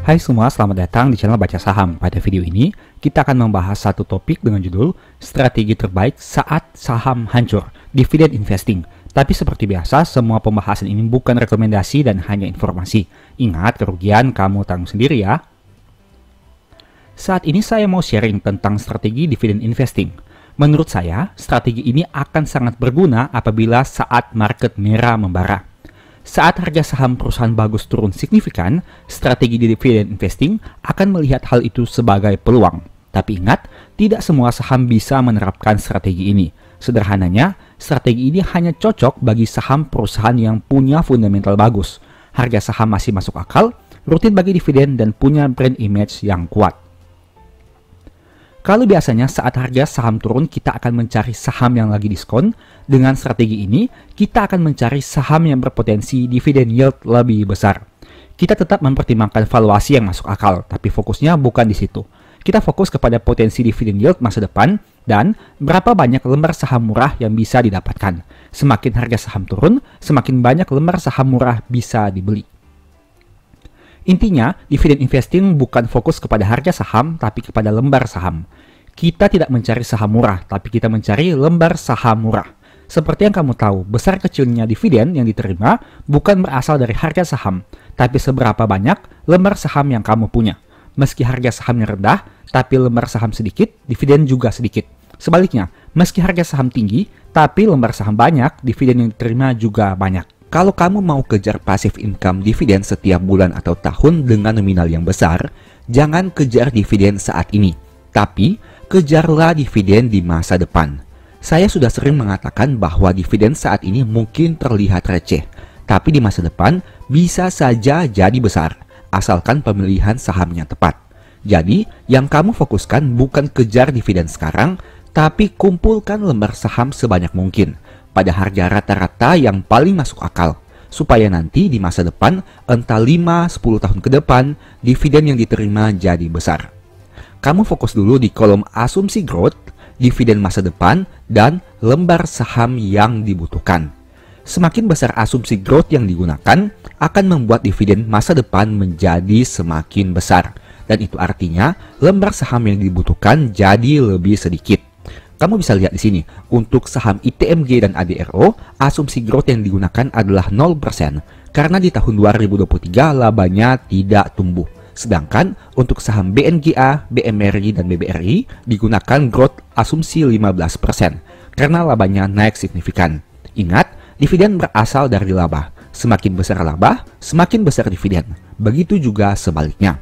Hai semua, selamat datang di channel Baca Saham. Pada video ini, kita akan membahas satu topik dengan judul Strategi Terbaik Saat Saham Hancur, Dividend Investing. Tapi seperti biasa, semua pembahasan ini bukan rekomendasi dan hanya informasi. Ingat, kerugian kamu tanggung sendiri ya. Saat ini saya mau sharing tentang strategi dividend investing. Menurut saya, strategi ini akan sangat berguna apabila saat market merah membara. Saat harga saham perusahaan bagus turun signifikan, strategi dividend investing akan melihat hal itu sebagai peluang. Tapi ingat, tidak semua saham bisa menerapkan strategi ini. Sederhananya, strategi ini hanya cocok bagi saham perusahaan yang punya fundamental bagus, harga saham masih masuk akal, rutin bagi dividen, dan punya brand image yang kuat. Kalau biasanya saat harga saham turun kita akan mencari saham yang lagi diskon, dengan strategi ini kita akan mencari saham yang berpotensi dividen yield lebih besar. Kita tetap mempertimbangkan valuasi yang masuk akal, tapi fokusnya bukan di situ. Kita fokus kepada potensi dividen yield masa depan dan berapa banyak lembar saham murah yang bisa didapatkan. Semakin harga saham turun, semakin banyak lembar saham murah bisa dibeli. Intinya, dividen investing bukan fokus kepada harga saham, tapi kepada lembar saham. Kita tidak mencari saham murah, tapi kita mencari lembar saham murah. Seperti yang kamu tahu, besar kecilnya dividen yang diterima bukan berasal dari harga saham, tapi seberapa banyak lembar saham yang kamu punya. Meski harga sahamnya rendah, tapi lembar saham sedikit, dividen juga sedikit. Sebaliknya, meski harga saham tinggi, tapi lembar saham banyak, dividen yang diterima juga banyak. Kalau kamu mau kejar passive income dividen setiap bulan atau tahun dengan nominal yang besar, jangan kejar dividen saat ini, tapi kejarlah dividen di masa depan. Saya sudah sering mengatakan bahwa dividen saat ini mungkin terlihat receh, tapi di masa depan bisa saja jadi besar, asalkan pemilihan sahamnya tepat. Jadi, yang kamu fokuskan bukan kejar dividen sekarang, tapi kumpulkan lembar saham sebanyak mungkin pada harga rata-rata yang paling masuk akal, supaya nanti di masa depan, entah 5-10 tahun ke depan, dividen yang diterima jadi besar. Kamu fokus dulu di kolom asumsi growth, dividen masa depan, dan lembar saham yang dibutuhkan. Semakin besar asumsi growth yang digunakan, akan membuat dividen masa depan menjadi semakin besar. Dan itu artinya, lembar saham yang dibutuhkan jadi lebih sedikit. Kamu bisa lihat di sini, untuk saham ITMG dan ADRO, asumsi growth yang digunakan adalah 0%, karena di tahun 2023 labanya tidak tumbuh. Sedangkan untuk saham BNGA, BMRI, dan BBRI digunakan growth asumsi 15%, karena labanya naik signifikan. Ingat, dividen berasal dari laba. Semakin besar laba, semakin besar dividen. Begitu juga sebaliknya.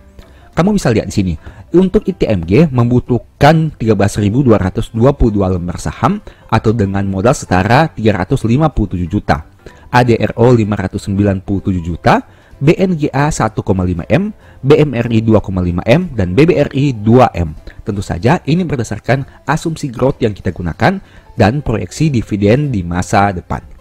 Kamu bisa lihat di sini, untuk ITMG membutuhkan 13.222 lembar saham atau dengan modal setara 357 juta, ADRO 597 juta, BNGA 1,5 M, BMRI 2,5 M, dan BBRI 2 M. Tentu saja ini berdasarkan asumsi growth yang kita gunakan dan proyeksi dividen di masa depan.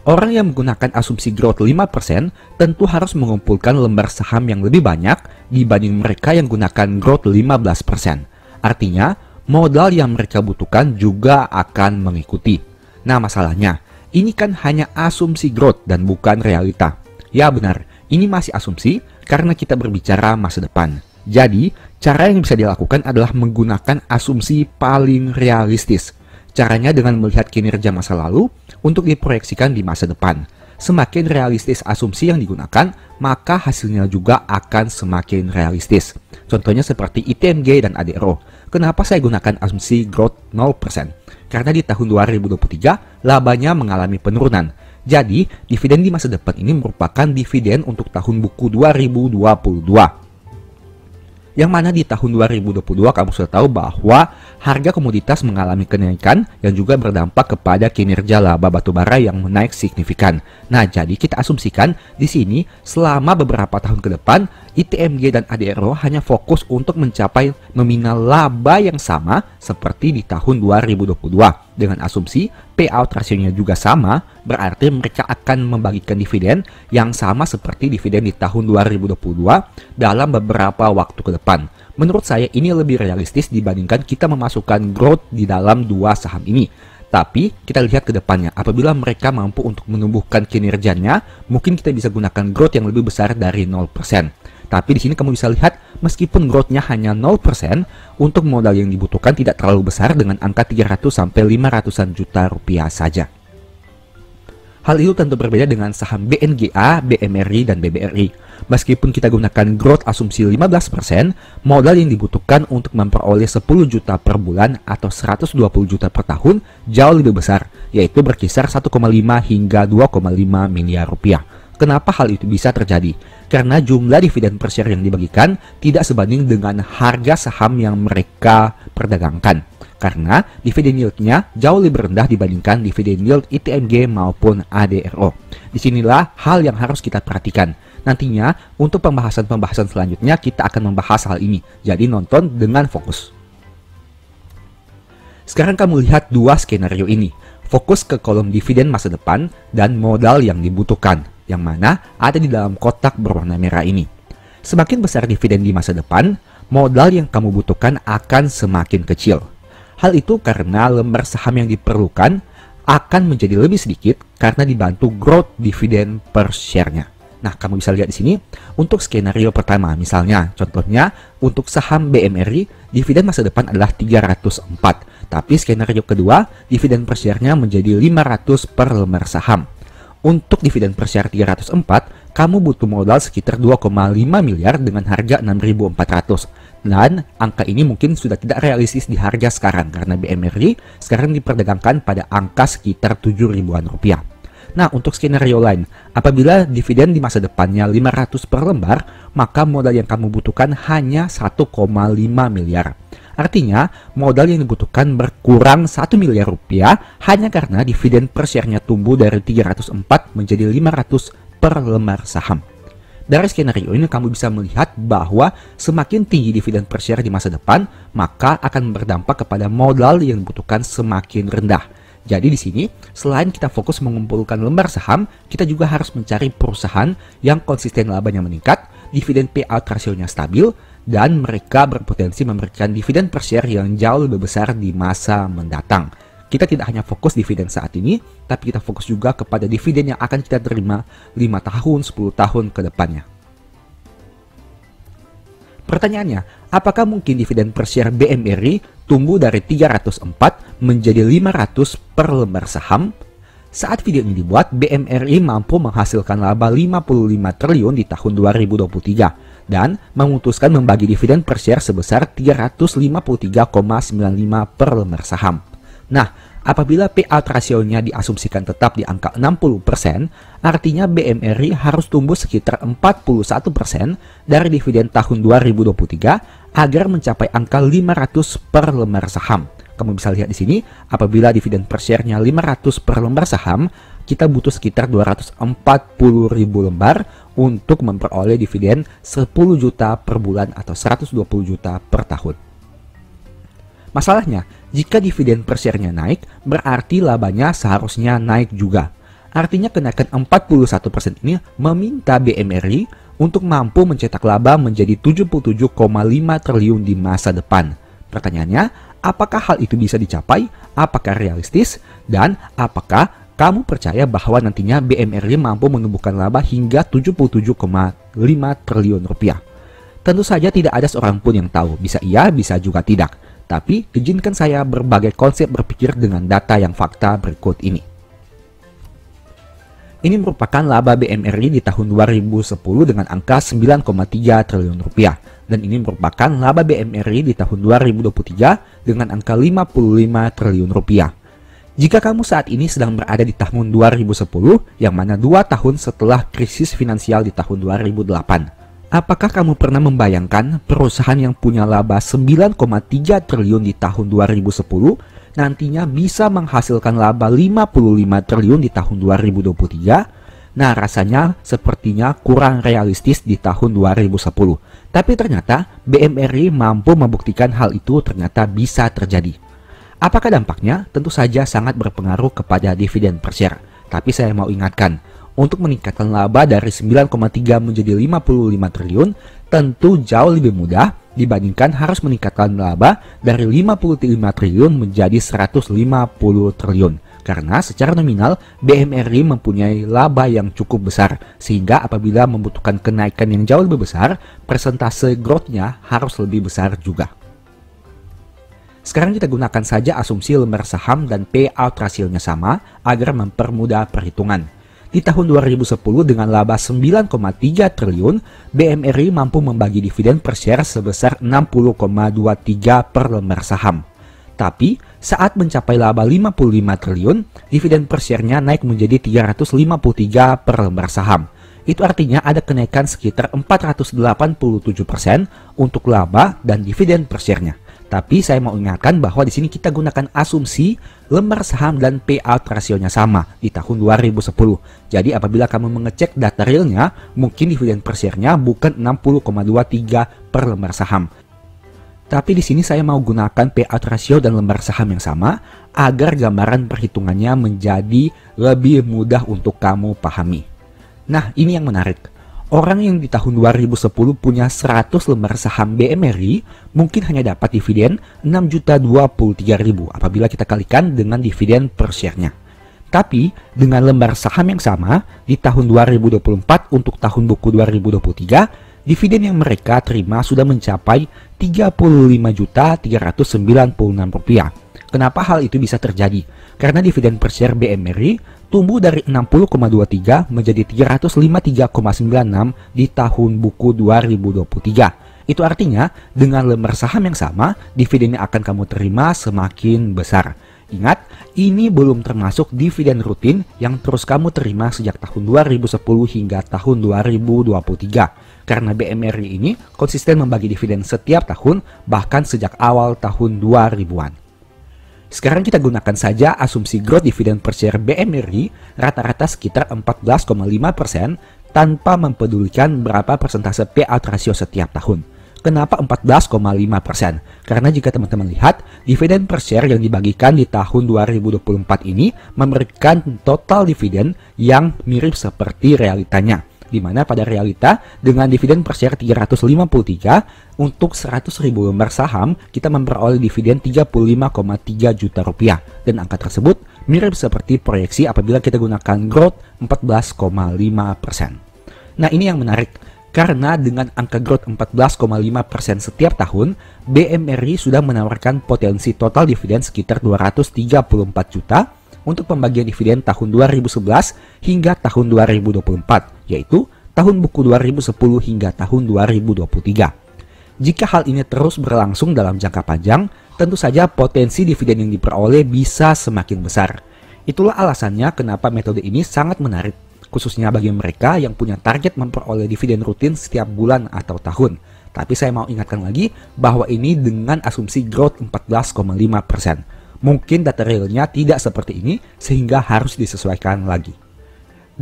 Orang yang menggunakan asumsi growth 5% tentu harus mengumpulkan lembar saham yang lebih banyak dibanding mereka yang gunakan growth 15%. Artinya, modal yang mereka butuhkan juga akan mengikuti. Nah, masalahnya, ini kan hanya asumsi growth dan bukan realita. Ya benar, ini masih asumsi karena kita berbicara masa depan. Jadi, cara yang bisa dilakukan adalah menggunakan asumsi paling realistis. Caranya dengan melihat kinerja masa lalu untuk diproyeksikan di masa depan. Semakin realistis asumsi yang digunakan, maka hasilnya juga akan semakin realistis. Contohnya seperti ITMG dan ADRO. Kenapa saya gunakan asumsi growth 0%? Karena di tahun 2023, labanya mengalami penurunan. Jadi, dividen di masa depan ini merupakan dividen untuk tahun buku 2022. Yang mana di tahun 2022 kamu sudah tahu bahwa harga komoditas mengalami kenaikan yang juga berdampak kepada kinerja laba batubara yang naik signifikan. Nah, jadi kita asumsikan di sini selama beberapa tahun ke depan ITMG dan ADRO hanya fokus untuk mencapai nominal laba yang sama seperti di tahun 2022. Dengan asumsi payout rasionya juga sama, berarti mereka akan membagikan dividen yang sama seperti dividen di tahun 2022 dalam beberapa waktu ke depan. Menurut saya ini lebih realistis dibandingkan kita memasukkan growth di dalam dua saham ini. Tapi kita lihat ke depannya, apabila mereka mampu untuk menumbuhkan kinerjanya, mungkin kita bisa gunakan growth yang lebih besar dari 0%. Tapi di sini kamu bisa lihat, meskipun growth-nya hanya 0%, untuk modal yang dibutuhkan tidak terlalu besar dengan angka 300-500an juta rupiah saja. Hal itu tentu berbeda dengan saham BNGA, BMRI, dan BBRI. Meskipun kita gunakan growth asumsi 15%, modal yang dibutuhkan untuk memperoleh 10 juta per bulan atau 120 juta per tahun jauh lebih besar, yaitu berkisar 1,5 hingga 2,5 miliar rupiah. Kenapa hal itu bisa terjadi? Karena jumlah dividen per share yang dibagikan tidak sebanding dengan harga saham yang mereka perdagangkan. Karena dividen yield-nya jauh lebih rendah dibandingkan dividen yield ITMG maupun ADRO. Disinilah hal yang harus kita perhatikan. Nantinya, untuk pembahasan-pembahasan selanjutnya kita akan membahas hal ini. Jadi nonton dengan fokus. Sekarang kamu lihat dua skenario ini. Fokus ke kolom dividen masa depan dan modal yang dibutuhkan, yang mana ada di dalam kotak berwarna merah ini. Semakin besar dividen di masa depan, modal yang kamu butuhkan akan semakin kecil. Hal itu karena lembar saham yang diperlukan akan menjadi lebih sedikit karena dibantu growth dividen per share-nya. Nah, kamu bisa lihat di sini untuk skenario pertama, misalnya contohnya untuk saham BMRI, dividen masa depan adalah 304. Tapi skenario kedua, dividen per share-nya menjadi 500 per lembar saham. Untuk dividen per share 304, kamu butuh modal sekitar 2,5 miliar dengan harga 6.400. Dan angka ini mungkin sudah tidak realistis di harga sekarang karena BMRI sekarang diperdagangkan pada angka sekitar 7 ribuan rupiah. Nah, untuk skenario lain, apabila dividen di masa depannya 500 per lembar, maka modal yang kamu butuhkan hanya 1,5 miliar. Artinya, modal yang dibutuhkan berkurang 1 miliar rupiah hanya karena dividen per share-nya tumbuh dari 304 menjadi 500 per lembar saham. Dari skenario ini kamu bisa melihat bahwa semakin tinggi dividen per share di masa depan, maka akan berdampak kepada modal yang dibutuhkan semakin rendah. Jadi di sini, selain kita fokus mengumpulkan lembar saham, kita juga harus mencari perusahaan yang konsisten labanya meningkat, dividen payout rasionya stabil, dan mereka berpotensi memberikan dividen per share yang jauh lebih besar di masa mendatang. Kita tidak hanya fokus dividen saat ini, tapi kita fokus juga kepada dividen yang akan kita terima 5 tahun, 10 tahun ke depannya. Pertanyaannya, apakah mungkin dividen per share BMRI tumbuh dari 304 menjadi 500 per lembar saham? Saat video ini dibuat, BMRI mampu menghasilkan laba 55 triliun di tahun 2023 dan memutuskan membagi dividen per share sebesar 353,95 per lembar saham. Nah, apabila payout rasionya diasumsikan tetap di angka 60%, artinya BMRI harus tumbuh sekitar 41% dari dividen tahun 2023 agar mencapai angka 500 per lembar saham. Kamu bisa lihat di sini, apabila dividen per share-nya 500 per lembar saham, kita butuh sekitar 240.000 lembar untuk memperoleh dividen 10 juta per bulan atau 120 juta per tahun. Masalahnya, jika dividen per share-nya naik, berarti labanya seharusnya naik juga. Artinya kenaikan 41% ini meminta BMRI untuk mampu mencetak laba menjadi 77,5 triliun di masa depan. Pertanyaannya, apakah hal itu bisa dicapai? Apakah realistis? Dan apakah kamu percaya bahwa nantinya BMRI mampu menumbuhkan laba hingga 77,5 triliun rupiah? Tentu saja tidak ada seorang pun yang tahu, bisa iya, bisa juga tidak. Tapi, izinkan saya berbagai konsep berpikir dengan data yang fakta berikut ini. Ini merupakan laba BMRI di tahun 2010 dengan angka 9,3 triliun rupiah. Dan ini merupakan laba BMRI di tahun 2023 dengan angka 55 triliun rupiah. Jika kamu saat ini sedang berada di tahun 2010, yang mana 2 tahun setelah krisis finansial di tahun 2008, apakah kamu pernah membayangkan perusahaan yang punya laba 9,3 triliun di tahun 2010 nantinya bisa menghasilkan laba 55 triliun di tahun 2023? Nah, rasanya sepertinya kurang realistis di tahun 2010. Tapi ternyata BMRI mampu membuktikan hal itu ternyata bisa terjadi. Apakah dampaknya? Tentu saja sangat berpengaruh kepada dividen per share. Tapi saya mau ingatkan, untuk meningkatkan laba dari 9,3 menjadi 55 triliun tentu jauh lebih mudah dibandingkan harus meningkatkan laba dari 55 triliun menjadi 150 triliun. karena secara nominal BMRI mempunyai laba yang cukup besar, sehingga apabila membutuhkan kenaikan yang jauh lebih besar, persentase growth-nya harus lebih besar juga. Sekarang kita gunakan saja asumsi lembar saham dan payout rasionya sama agar mempermudah perhitungan. Di tahun 2010 dengan laba 9,3 triliun, BMRI mampu membagi dividen per share sebesar 60,23 per lembar saham. Tapi, saat mencapai laba 55 triliun, dividen per share-nya naik menjadi 353 per lembar saham. Itu artinya ada kenaikan sekitar 487% untuk laba dan dividen per share-nya. Tapi saya mau ingatkan bahwa di sini kita gunakan asumsi lembar saham dan payout rasionya sama di tahun 2010. Jadi apabila kamu mengecek data realnya, mungkin dividen per share-nya bukan 60,23 per lembar saham. Tapi di sini saya mau gunakan payout rasio dan lembar saham yang sama agar gambaran perhitungannya menjadi lebih mudah untuk kamu pahami. Nah, ini yang menarik. Orang yang di tahun 2010 punya 100 lembar saham BMRI mungkin hanya dapat dividen 6.023.000 apabila kita kalikan dengan dividen per share-nya. Tapi dengan lembar saham yang sama di tahun 2024 untuk tahun buku 2023, dividen yang mereka terima sudah mencapai Rp35.396.000. Kenapa hal itu bisa terjadi? Karena dividen per share BMRI tumbuh dari 60,23 menjadi 353,96 di tahun buku 2023. Itu artinya dengan lembar saham yang sama, dividen yang akan kamu terima semakin besar. Ingat, ini belum termasuk dividen rutin yang terus kamu terima sejak tahun 2010 hingga tahun 2023. Karena BMRI ini konsisten membagi dividen setiap tahun, bahkan sejak awal tahun 2000-an. Sekarang kita gunakan saja asumsi growth dividen per share BMRI rata-rata sekitar 14,5% tanpa mempedulikan berapa persentase payout rasio setiap tahun. Kenapa 14,5%? Karena jika teman-teman lihat, dividen per share yang dibagikan di tahun 2024 ini memberikan total dividen yang mirip seperti realitanya. Di mana pada realita dengan dividen per share 353 untuk 100.000 lembar saham kita memperoleh dividen 35,3 juta rupiah dan angka tersebut mirip seperti proyeksi apabila kita gunakan growth 14,5%. Nah, ini yang menarik karena dengan angka growth 14,5% setiap tahun, BMRI sudah menawarkan potensi total dividen sekitar 234 juta untuk pembagian dividen tahun 2011 hingga tahun 2024, yaitu tahun buku 2010 hingga tahun 2023. Jika hal ini terus berlangsung dalam jangka panjang, tentu saja potensi dividen yang diperoleh bisa semakin besar. Itulah alasannya kenapa metode ini sangat menarik, khususnya bagi mereka yang punya target memperoleh dividen rutin setiap bulan atau tahun. Tapi saya mau ingatkan lagi bahwa ini dengan asumsi growth 14,5%. Mungkin data realnya tidak seperti ini sehingga harus disesuaikan lagi.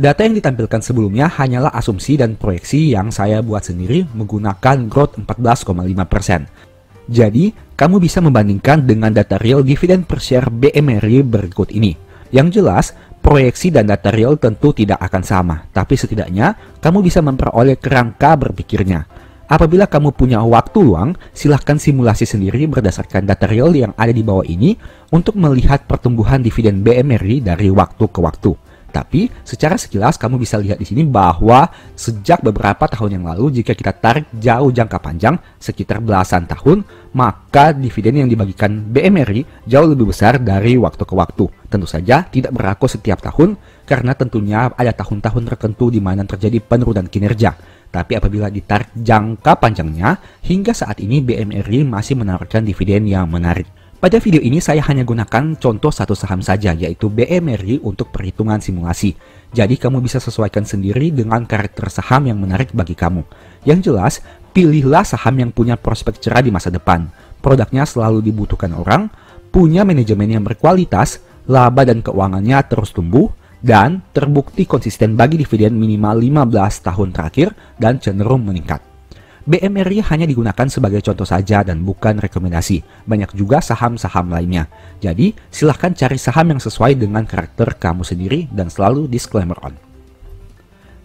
Data yang ditampilkan sebelumnya hanyalah asumsi dan proyeksi yang saya buat sendiri menggunakan growth 14,5%. Jadi, kamu bisa membandingkan dengan data real dividen per share BMRI berikut ini. Yang jelas, proyeksi dan data real tentu tidak akan sama, tapi setidaknya kamu bisa memperoleh kerangka berpikirnya. Apabila kamu punya waktu luang, silahkan simulasi sendiri berdasarkan data real yang ada di bawah ini untuk melihat pertumbuhan dividen BMRI dari waktu ke waktu. Tapi, secara sekilas kamu bisa lihat di sini bahwa sejak beberapa tahun yang lalu jika kita tarik jauh jangka panjang, sekitar belasan tahun, maka dividen yang dibagikan BMRI jauh lebih besar dari waktu ke waktu. Tentu saja tidak berlaku setiap tahun, karena tentunya ada tahun-tahun tertentu di mana terjadi penurunan kinerja. Tapi apabila ditarik jangka panjangnya, hingga saat ini BMRI masih menawarkan dividen yang menarik. Pada video ini saya hanya gunakan contoh satu saham saja, yaitu BMRI untuk perhitungan simulasi. Jadi kamu bisa sesuaikan sendiri dengan karakter saham yang menarik bagi kamu. Yang jelas, pilihlah saham yang punya prospek cerah di masa depan. Produknya selalu dibutuhkan orang, punya manajemen yang berkualitas, laba dan keuangannya terus tumbuh, dan terbukti konsisten bagi dividen minimal 15 tahun terakhir dan cenderung meningkat. BMRI hanya digunakan sebagai contoh saja dan bukan rekomendasi. Banyak juga saham-saham lainnya. Jadi, silahkan cari saham yang sesuai dengan karakter kamu sendiri dan selalu disclaimer on.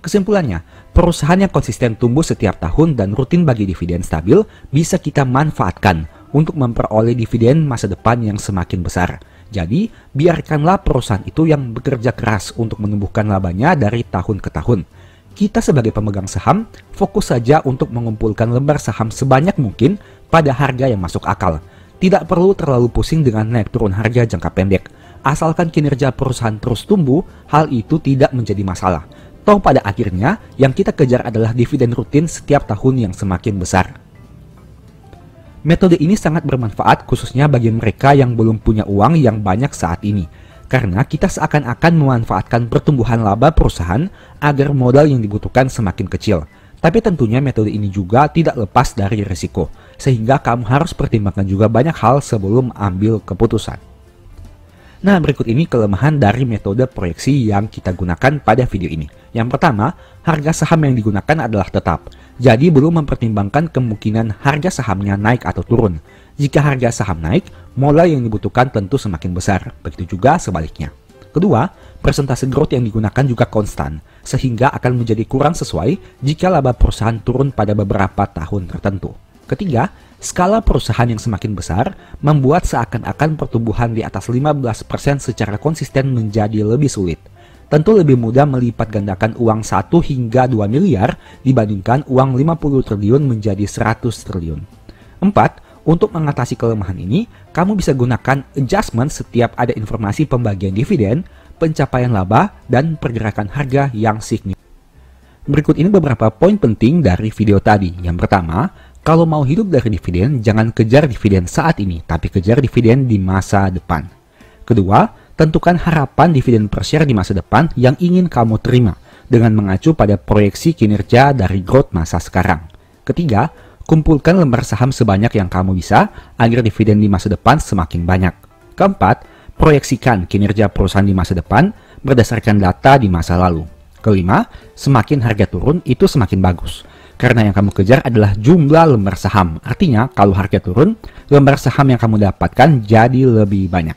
Kesimpulannya, perusahaan yang konsisten tumbuh setiap tahun dan rutin bagi dividen stabil bisa kita manfaatkan untuk memperoleh dividen masa depan yang semakin besar. Jadi, biarkanlah perusahaan itu yang bekerja keras untuk menumbuhkan labanya dari tahun ke tahun. Kita sebagai pemegang saham, fokus saja untuk mengumpulkan lembar saham sebanyak mungkin pada harga yang masuk akal. Tidak perlu terlalu pusing dengan naik turun harga jangka pendek. Asalkan kinerja perusahaan terus tumbuh, hal itu tidak menjadi masalah. Toh pada akhirnya, yang kita kejar adalah dividen rutin setiap tahun yang semakin besar. Metode ini sangat bermanfaat khususnya bagi mereka yang belum punya uang yang banyak saat ini. Karena kita seakan-akan memanfaatkan pertumbuhan laba perusahaan agar modal yang dibutuhkan semakin kecil. Tapi tentunya metode ini juga tidak lepas dari risiko. Sehingga kamu harus pertimbangkan juga banyak hal sebelum ambil keputusan. Nah, berikut ini kelemahan dari metode proyeksi yang kita gunakan pada video ini. Yang pertama, harga saham yang digunakan adalah tetap. Jadi belum mempertimbangkan kemungkinan harga sahamnya naik atau turun. Jika harga saham naik, modal yang dibutuhkan tentu semakin besar. Begitu juga sebaliknya. Kedua, persentase growth yang digunakan juga konstan, sehingga akan menjadi kurang sesuai jika laba perusahaan turun pada beberapa tahun tertentu. Ketiga, skala perusahaan yang semakin besar membuat seakan-akan pertumbuhan di atas 15% secara konsisten menjadi lebih sulit. Tentu lebih mudah melipat gandakan uang 1 hingga 2 miliar dibandingkan uang 50 triliun menjadi 100 triliun. 4. Untuk mengatasi kelemahan ini, kamu bisa gunakan adjustment setiap ada informasi pembagian dividen, pencapaian laba, dan pergerakan harga yang signifikan. Berikut ini beberapa poin penting dari video tadi. Yang pertama, kalau mau hidup dari dividen, jangan kejar dividen saat ini, tapi kejar dividen di masa depan. Kedua, tentukan harapan dividen per share di masa depan yang ingin kamu terima dengan mengacu pada proyeksi kinerja dari growth masa sekarang. Ketiga, kumpulkan lembar saham sebanyak yang kamu bisa agar dividen di masa depan semakin banyak. Keempat, proyeksikan kinerja perusahaan di masa depan berdasarkan data di masa lalu. Kelima, semakin harga turun itu semakin bagus. Karena yang kamu kejar adalah jumlah lembar saham. Artinya, kalau harga turun, lembar saham yang kamu dapatkan jadi lebih banyak.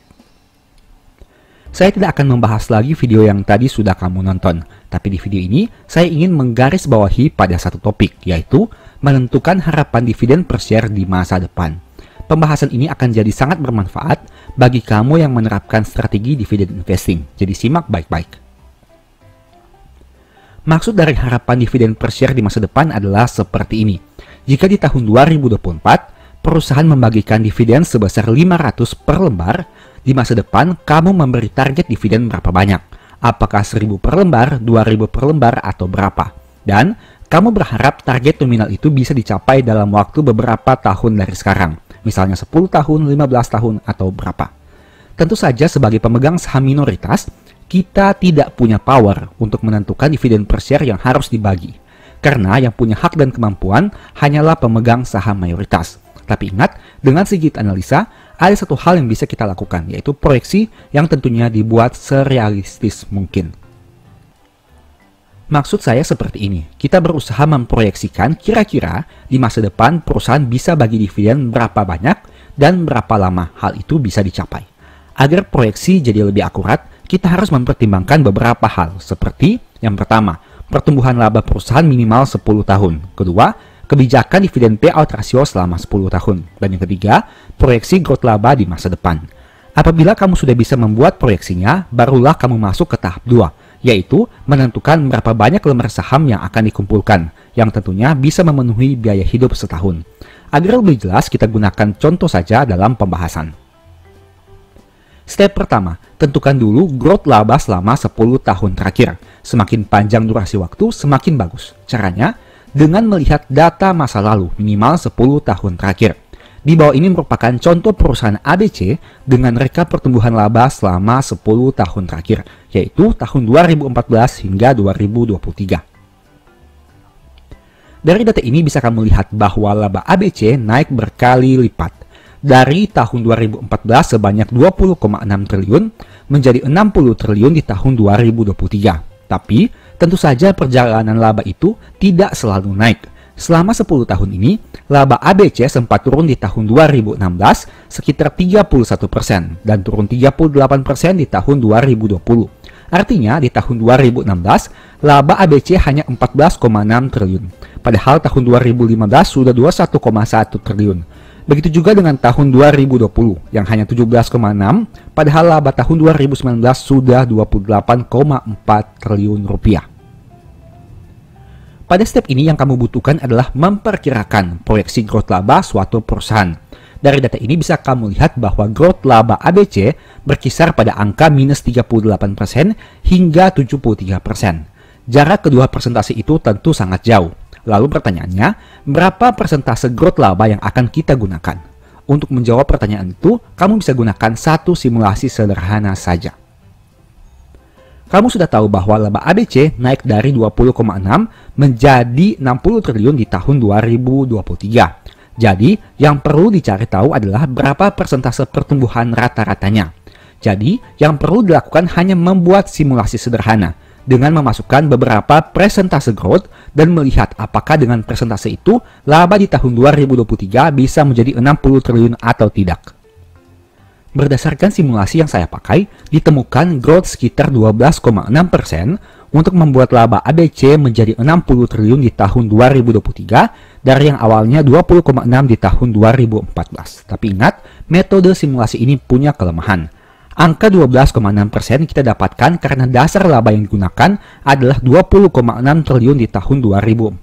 Saya tidak akan membahas lagi video yang tadi sudah kamu nonton. Tapi di video ini, saya ingin menggarisbawahi pada satu topik, yaitu menentukan harapan dividen per share di masa depan. Pembahasan ini akan jadi sangat bermanfaat bagi kamu yang menerapkan strategi dividen investing. Jadi simak baik-baik. Maksud dari harapan dividen per share di masa depan adalah seperti ini. Jika di tahun 2024, perusahaan membagikan dividen sebesar 500 per lembar, di masa depan kamu memberi target dividen berapa banyak? Apakah 1000 per lembar, 2000 per lembar, atau berapa? Dan kamu berharap target nominal itu bisa dicapai dalam waktu beberapa tahun dari sekarang. Misalnya 10 tahun, 15 tahun, atau berapa? Tentu saja sebagai pemegang saham minoritas, kita tidak punya power untuk menentukan dividen per share yang harus dibagi. Karena yang punya hak dan kemampuan hanyalah pemegang saham mayoritas. Tapi ingat, dengan sedikit analisa, ada satu hal yang bisa kita lakukan, yaitu proyeksi yang tentunya dibuat serealistis mungkin. Maksud saya seperti ini, kita berusaha memproyeksikan kira-kira di masa depan perusahaan bisa bagi dividen berapa banyak dan berapa lama hal itu bisa dicapai. Agar proyeksi jadi lebih akurat, kita harus mempertimbangkan beberapa hal, seperti yang pertama, pertumbuhan laba perusahaan minimal 10 tahun. Kedua, kebijakan dividen payout ratio selama 10 tahun. Dan yang ketiga, proyeksi growth laba di masa depan. Apabila kamu sudah bisa membuat proyeksinya, barulah kamu masuk ke tahap 2, yaitu menentukan berapa banyak lembar saham yang akan dikumpulkan, yang tentunya bisa memenuhi biaya hidup setahun. Agar lebih jelas, kita gunakan contoh saja dalam pembahasan. Step pertama, tentukan dulu growth laba selama 10 tahun terakhir. Semakin panjang durasi waktu, semakin bagus. Caranya, dengan melihat data masa lalu minimal 10 tahun terakhir. Di bawah ini merupakan contoh perusahaan ABC dengan reka pertumbuhan laba selama 10 tahun terakhir, yaitu tahun 2014 hingga 2023. Dari data ini bisa kamu lihat bahwa laba ABC naik berkali lipat. Dari tahun 2014 sebanyak 20,6 triliun menjadi 60 triliun di tahun 2023. Tapi, tentu saja perjalanan laba itu tidak selalu naik. Selama 10 tahun ini, laba ABC sempat turun di tahun 2016 sekitar 31% dan turun 38% di tahun 2020. Artinya, di tahun 2016, laba ABC hanya 14,6 triliun. Padahal tahun 2015 sudah 21,1 triliun. Begitu juga dengan tahun 2020 yang hanya 17,6, padahal laba tahun 2019 sudah 28,4 triliun rupiah. Pada step ini yang kamu butuhkan adalah memperkirakan proyeksi growth laba suatu perusahaan. Dari data ini bisa kamu lihat bahwa growth laba ABC berkisar pada angka minus 38% hingga 73%. Jarak kedua presentasi itu tentu sangat jauh. Lalu pertanyaannya, berapa persentase growth laba yang akan kita gunakan? Untuk menjawab pertanyaan itu, kamu bisa gunakan satu simulasi sederhana saja. Kamu sudah tahu bahwa laba ABC naik dari 20,6 menjadi 60 triliun di tahun 2023. Jadi, yang perlu dicari tahu adalah berapa persentase pertumbuhan rata-ratanya. Jadi, yang perlu dilakukan hanya membuat simulasi sederhana dengan memasukkan beberapa persentase growth dan melihat apakah dengan persentase itu laba di tahun 2023 bisa menjadi 60 triliun atau tidak. Berdasarkan simulasi yang saya pakai, ditemukan growth sekitar 12,6% untuk membuat laba ABC menjadi 60 triliun di tahun 2023 dari yang awalnya 20,6 di tahun 2014. Tapi ingat, metode simulasi ini punya kelemahan. Angka 12,6% kita dapatkan karena dasar laba yang digunakan adalah 20,6 triliun di tahun 2014.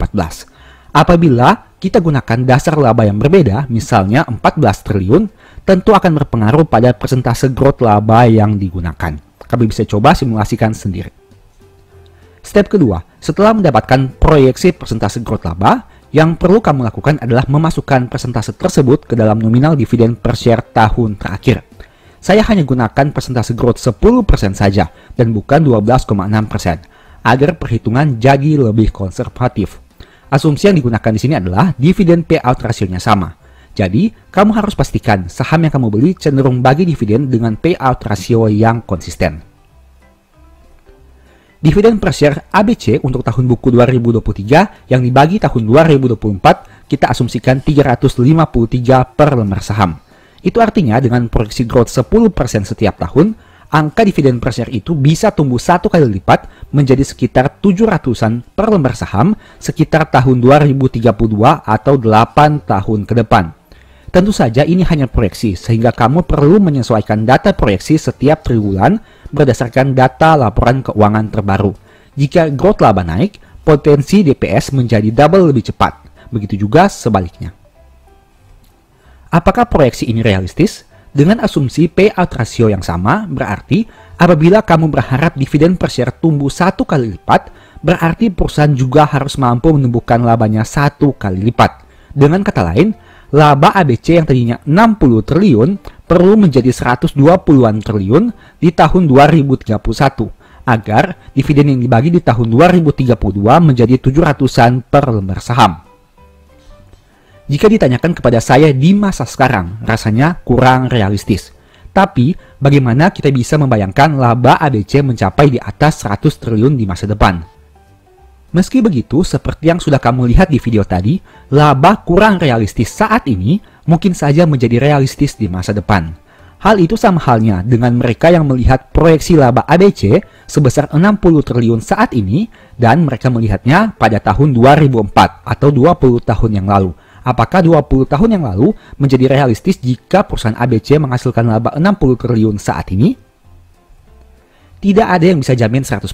Apabila kita gunakan dasar laba yang berbeda, misalnya 14 triliun, tentu akan berpengaruh pada persentase growth laba yang digunakan. Kamu bisa coba simulasikan sendiri. Step kedua, setelah mendapatkan proyeksi persentase growth laba, yang perlu kamu lakukan adalah memasukkan persentase tersebut ke dalam nominal dividen per share tahun terakhir. Saya hanya gunakan persentase growth 10% saja dan bukan 12,6% agar perhitungan jadi lebih konservatif. Asumsi yang digunakan di sini adalah dividen payout rasionya sama. Jadi, kamu harus pastikan saham yang kamu beli cenderung bagi dividen dengan payout rasio yang konsisten. Dividen per share ABC untuk tahun buku 2023 yang dibagi tahun 2024 kita asumsikan 353 per lembar saham. Itu artinya dengan proyeksi growth 10% setiap tahun, angka dividen per share itu bisa tumbuh 1 kali lipat menjadi sekitar 700-an per lembar saham sekitar tahun 2032 atau 8 tahun ke depan. Tentu saja ini hanya proyeksi, sehingga kamu perlu menyesuaikan data proyeksi setiap triwulan berdasarkan data laporan keuangan terbaru. Jika growth laba naik, potensi DPS menjadi double lebih cepat. Begitu juga sebaliknya. Apakah proyeksi ini realistis? Dengan asumsi payout rasio yang sama, berarti apabila kamu berharap dividen per share tumbuh 1 kali lipat, berarti perusahaan juga harus mampu menumbuhkan labanya 1 kali lipat. Dengan kata lain, laba ABC yang tadinya 60 triliun perlu menjadi 120-an triliun di tahun 2031, agar dividen yang dibagi di tahun 2032 menjadi 700-an per lembar saham. Jika ditanyakan kepada saya di masa sekarang, rasanya kurang realistis. Tapi, bagaimana kita bisa membayangkan laba ABC mencapai di atas 100 triliun di masa depan? Meski begitu, seperti yang sudah kamu lihat di video tadi, laba kurang realistis saat ini mungkin saja menjadi realistis di masa depan. Hal itu sama halnya dengan mereka yang melihat proyeksi laba ABC sebesar 60 triliun saat ini dan mereka melihatnya pada tahun 2004 atau 20 tahun yang lalu. Apakah 20 tahun yang lalu menjadi realistis jika perusahaan ABC menghasilkan laba 60 triliun saat ini? Tidak ada yang bisa jamin 100%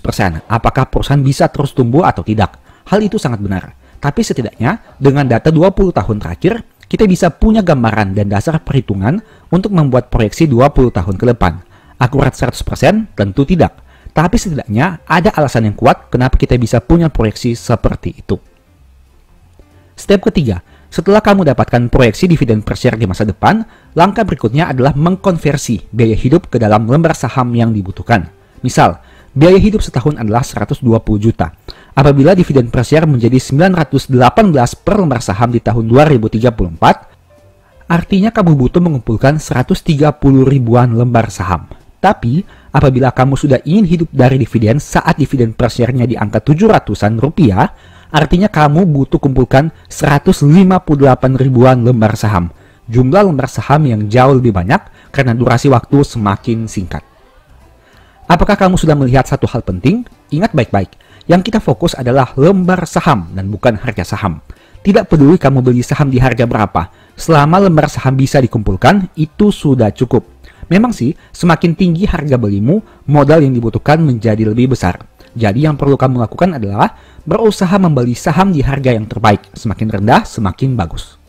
apakah perusahaan bisa terus tumbuh atau tidak. Hal itu sangat benar. Tapi setidaknya dengan data 20 tahun terakhir, kita bisa punya gambaran dan dasar perhitungan untuk membuat proyeksi 20 tahun ke depan. Akurat 100% tentu tidak. Tapi setidaknya ada alasan yang kuat kenapa kita bisa punya proyeksi seperti itu. Step ketiga. Setelah kamu dapatkan proyeksi dividen per share di masa depan, langkah berikutnya adalah mengkonversi biaya hidup ke dalam lembar saham yang dibutuhkan. Misal, biaya hidup setahun adalah 120 juta. Apabila dividen per share menjadi 918 per lembar saham di tahun 2034, artinya kamu butuh mengumpulkan 130 ribuan lembar saham. Tapi, apabila kamu sudah ingin hidup dari dividen saat dividen per share-nya di angka 700-an rupiah, artinya kamu butuh kumpulkan 158 ribuan lembar saham. Jumlah lembar saham yang jauh lebih banyak karena durasi waktu semakin singkat. Apakah kamu sudah melihat satu hal penting? Ingat baik-baik, yang kita fokus adalah lembar saham dan bukan harga saham. Tidak peduli kamu beli saham di harga berapa, selama lembar saham bisa dikumpulkan, itu sudah cukup. Memang sih, semakin tinggi harga belimu, modal yang dibutuhkan menjadi lebih besar. Jadi yang perlu kamu lakukan adalah berusaha membeli saham di harga yang terbaik. Semakin rendah, semakin bagus.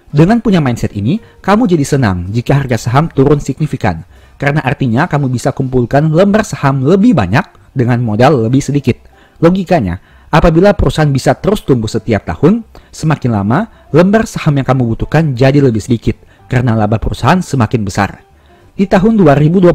Dengan punya mindset ini, kamu jadi senang jika harga saham turun signifikan. Karena artinya kamu bisa kumpulkan lembar saham lebih banyak dengan modal lebih sedikit. Logikanya, apabila perusahaan bisa terus tumbuh setiap tahun, semakin lama lembar saham yang kamu butuhkan jadi lebih sedikit karena laba perusahaan semakin besar. Di tahun 2025,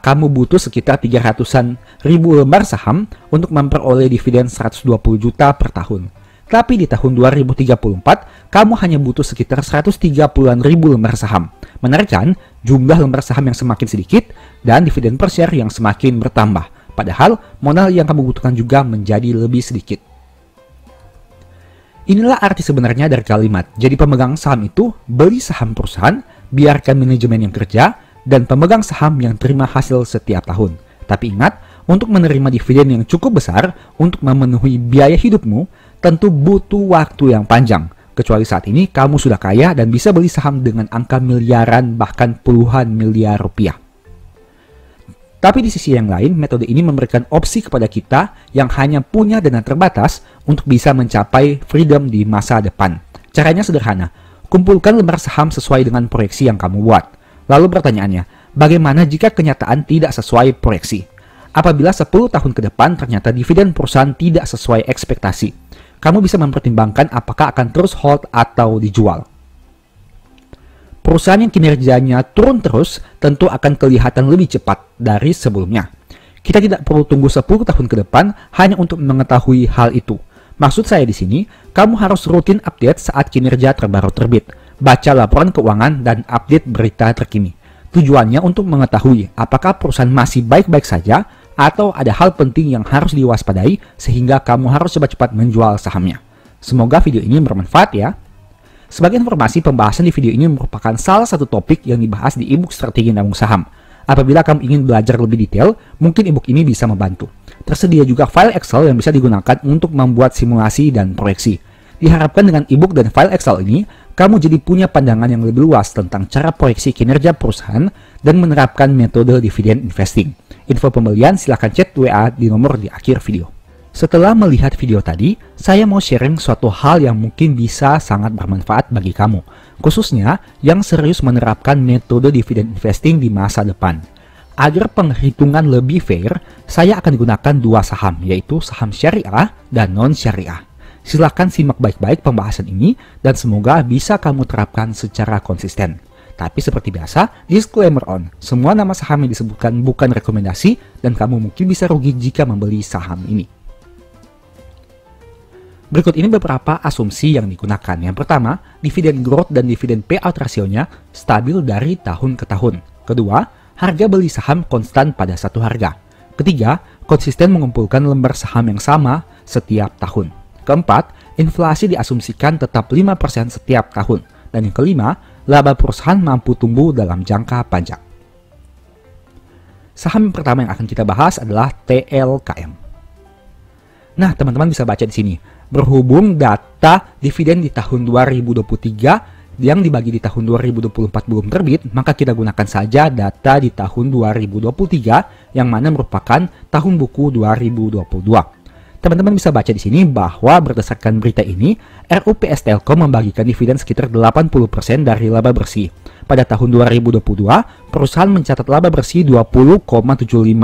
kamu butuh sekitar 300-an ribu lembar saham untuk memperoleh dividen 120 juta per tahun. Tapi di tahun 2034, kamu hanya butuh sekitar 130-an ribu lembar saham. Menarik kan? Jumlah lembar saham yang semakin sedikit dan dividen per share yang semakin bertambah. Padahal modal yang kamu butuhkan juga menjadi lebih sedikit. Inilah arti sebenarnya dari kalimat, jadi pemegang saham itu beli saham perusahaan, biarkan manajemen yang kerja, dan pemegang saham yang terima hasil setiap tahun. Tapi ingat, untuk menerima dividen yang cukup besar untuk memenuhi biaya hidupmu, tentu butuh waktu yang panjang. Kecuali saat ini kamu sudah kaya dan bisa beli saham dengan angka miliaran bahkan puluhan miliar rupiah. Tapi di sisi yang lain, metode ini memberikan opsi kepada kita yang hanya punya dana terbatas untuk bisa mencapai freedom di masa depan. Caranya sederhana, kumpulkan lembar saham sesuai dengan proyeksi yang kamu buat. Lalu pertanyaannya, bagaimana jika kenyataan tidak sesuai proyeksi? Apabila 10 tahun ke depan ternyata dividen perusahaan tidak sesuai ekspektasi, kamu bisa mempertimbangkan apakah akan terus hold atau dijual. Perusahaan yang kinerjanya turun terus tentu akan kelihatan lebih cepat dari sebelumnya. Kita tidak perlu tunggu 10 tahun ke depan hanya untuk mengetahui hal itu. Maksud saya di sini, kamu harus rutin update saat kinerja terbaru terbit. Baca laporan keuangan dan update berita terkini. Tujuannya untuk mengetahui apakah perusahaan masih baik-baik saja atau ada hal penting yang harus diwaspadai sehingga kamu harus cepat-cepat menjual sahamnya. Semoga video ini bermanfaat ya. Sebagai informasi, pembahasan di video ini merupakan salah satu topik yang dibahas di ebook Strategi Nabung Saham. Apabila kamu ingin belajar lebih detail, mungkin ebook ini bisa membantu. Tersedia juga file Excel yang bisa digunakan untuk membuat simulasi dan proyeksi. Diharapkan dengan ebook dan file Excel ini, kamu jadi punya pandangan yang lebih luas tentang cara proyeksi kinerja perusahaan dan menerapkan metode dividen investing. Info pembelian silahkan chat WA di nomor di akhir video. Setelah melihat video tadi, saya mau sharing suatu hal yang mungkin bisa sangat bermanfaat bagi kamu, khususnya yang serius menerapkan metode dividen investing di masa depan. Agar penghitungan lebih fair, saya akan gunakan dua saham, yaitu saham syariah dan non-syariah. Silahkan simak baik-baik pembahasan ini dan semoga bisa kamu terapkan secara konsisten. Tapi seperti biasa, disclaimer on, semua nama saham yang disebutkan bukan rekomendasi dan kamu mungkin bisa rugi jika membeli saham ini. Berikut ini beberapa asumsi yang digunakan. Yang pertama, dividen growth dan dividen payout rasionya stabil dari tahun ke tahun. Kedua, harga beli saham konstan pada satu harga. Ketiga, konsisten mengumpulkan lembar saham yang sama setiap tahun. Keempat, inflasi diasumsikan tetap 5% setiap tahun. Dan yang kelima, laba perusahaan mampu tumbuh dalam jangka panjang. Saham yang pertama yang akan kita bahas adalah TLKM. Nah, teman-teman bisa baca di sini. Berhubung data dividen di tahun 2023 yang dibagi di tahun 2024 belum terbit, maka kita gunakan saja data di tahun 2023 yang mana merupakan tahun buku 2022. Teman-teman bisa baca di sini bahwa berdasarkan berita ini, RUPS Telkom membagikan dividen sekitar 80% dari laba bersih. Pada tahun 2022, perusahaan mencatat laba bersih 20,75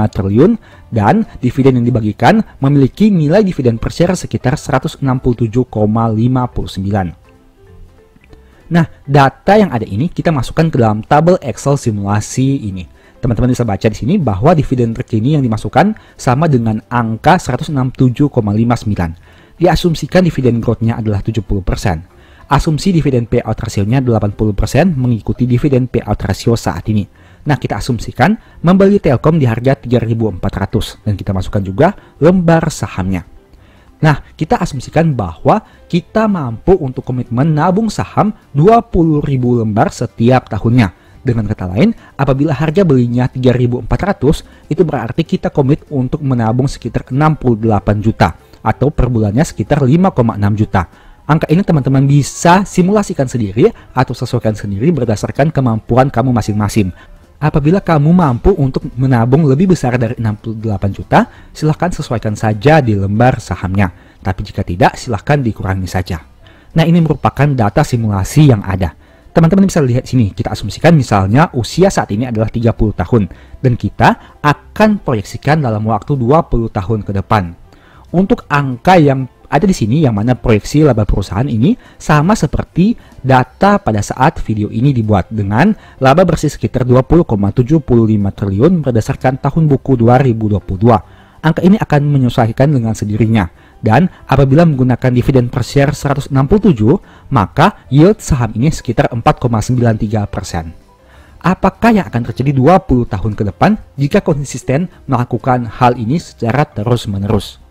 triliun dan dividen yang dibagikan memiliki nilai dividen per share sekitar 167,59. Nah, data yang ada ini kita masukkan ke dalam tabel Excel simulasi ini. Teman-teman bisa baca di sini bahwa dividen terkini yang dimasukkan sama dengan angka 167,59. Diasumsikan dividen growth-nya adalah 70%. Asumsi dividen payout rasionya 80% mengikuti dividen payout rasio saat ini. Nah, kita asumsikan membeli Telkom di harga 3.400 dan kita masukkan juga lembar sahamnya. Nah, kita asumsikan bahwa kita mampu untuk komitmen nabung saham 20.000 lembar setiap tahunnya. Dengan kata lain, apabila harga belinya 3.400, itu berarti kita komit untuk menabung sekitar 68 juta atau per bulannya sekitar 5,6 juta. Angka ini teman-teman bisa simulasikan sendiri atau sesuaikan sendiri berdasarkan kemampuan kamu masing-masing. Apabila kamu mampu untuk menabung lebih besar dari 68 juta, silahkan sesuaikan saja di lembar sahamnya. Tapi jika tidak, silahkan dikurangi saja. Nah, ini merupakan data simulasi yang ada. Teman-teman bisa lihat sini, kita asumsikan misalnya usia saat ini adalah 30 tahun. Dan kita akan proyeksikan dalam waktu 20 tahun ke depan. Untuk angka yang ada di sini, yang mana proyeksi laba perusahaan ini sama seperti data pada saat video ini dibuat dengan laba bersih sekitar 20,75 triliun berdasarkan tahun buku 2022. Angka ini akan menyesuaikan dengan sendirinya. Dan apabila menggunakan dividen per share 167, maka yield saham ini sekitar 4,93%. Apakah yang akan terjadi 20 tahun ke depan jika konsisten melakukan hal ini secara terus-menerus?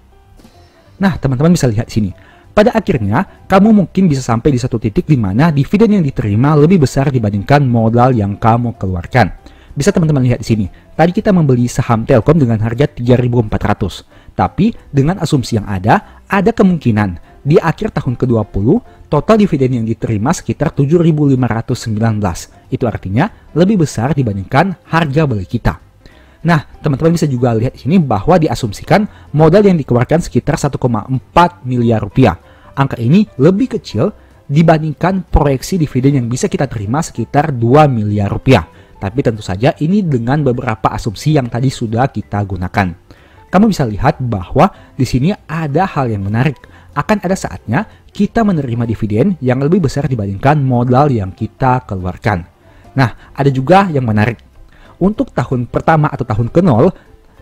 Nah, teman-teman bisa lihat sini. Pada akhirnya, kamu mungkin bisa sampai di satu titik di mana dividen yang diterima lebih besar dibandingkan modal yang kamu keluarkan. Bisa teman-teman lihat di sini. Tadi kita membeli saham Telkom dengan harga 3.400. Tapi dengan asumsi yang ada kemungkinan di akhir tahun ke-20 total dividen yang diterima sekitar 7.519. Itu artinya lebih besar dibandingkan harga beli kita. Nah, teman-teman bisa juga lihat di sini bahwa diasumsikan modal yang dikeluarkan sekitar 1,4 miliar rupiah. Angka ini lebih kecil dibandingkan proyeksi dividen yang bisa kita terima sekitar 2 miliar rupiah. Tapi tentu saja ini dengan beberapa asumsi yang tadi sudah kita gunakan. Kamu bisa lihat bahwa di sini ada hal yang menarik. Akan ada saatnya kita menerima dividen yang lebih besar dibandingkan modal yang kita keluarkan. Nah, ada juga yang menarik. Untuk tahun pertama atau tahun ke-0,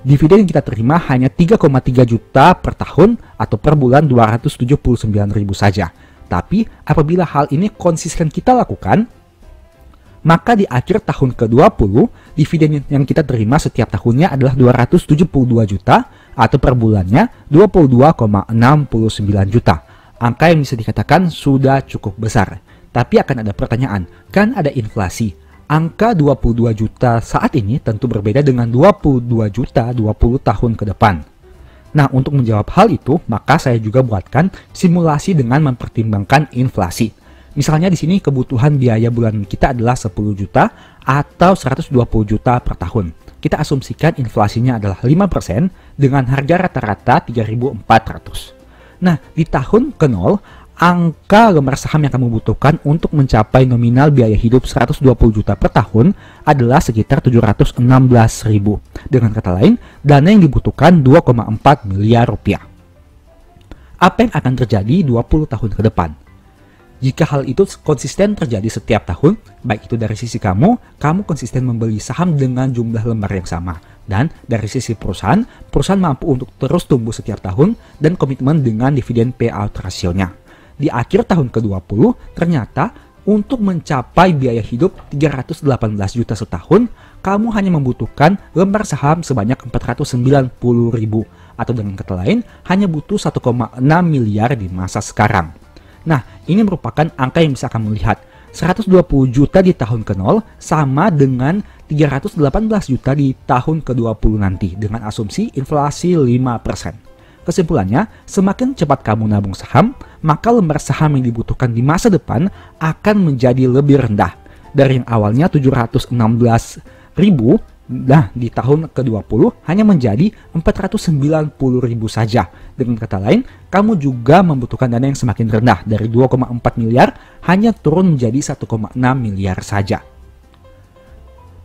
dividen yang kita terima hanya 3,3 juta per tahun atau per bulan 279.000 saja. Tapi apabila hal ini konsisten kita lakukan, maka di akhir tahun ke-20, dividen yang kita terima setiap tahunnya adalah 272 juta atau per bulannya 22,69 juta. Angka yang bisa dikatakan sudah cukup besar. Tapi akan ada pertanyaan, kan ada inflasi. Angka 22 juta saat ini tentu berbeda dengan 22 juta 20 tahun ke depan. Nah, untuk menjawab hal itu, maka saya juga buatkan simulasi dengan mempertimbangkan inflasi. Misalnya di sini kebutuhan biaya bulanan kita adalah 10 juta atau 120 juta per tahun. Kita asumsikan inflasinya adalah 5% dengan harga rata-rata 3.400. Nah, di tahun ke-0, angka lembar saham yang kamu butuhkan untuk mencapai nominal biaya hidup 120 juta per tahun adalah sekitar 716.000. Dengan kata lain, dana yang dibutuhkan 2,4 miliar rupiah. Apa yang akan terjadi 20 tahun ke depan? Jika hal itu konsisten terjadi setiap tahun, baik itu dari sisi kamu konsisten membeli saham dengan jumlah lembar yang sama. Dan dari sisi perusahaan mampu untuk terus tumbuh setiap tahun dan komitmen dengan dividen payout ratio-nya. Di akhir tahun ke-20, ternyata untuk mencapai biaya hidup 318 juta setahun, kamu hanya membutuhkan lembar saham sebanyak 490.000. Atau dengan kata lain, hanya butuh 1,6 miliar di masa sekarang. Nah, ini merupakan angka yang bisa kamu lihat. 120 juta di tahun ke-0 sama dengan 318 juta di tahun ke-20 nanti dengan asumsi inflasi 5%. Kesimpulannya, semakin cepat kamu nabung saham, maka lembar saham yang dibutuhkan di masa depan akan menjadi lebih rendah. Dari yang awalnya 716.000, nah di tahun ke-20 hanya menjadi 490.000 saja. Dengan kata lain, kamu juga membutuhkan dana yang semakin rendah dari 2,4 miliar hanya turun menjadi 1,6 miliar saja.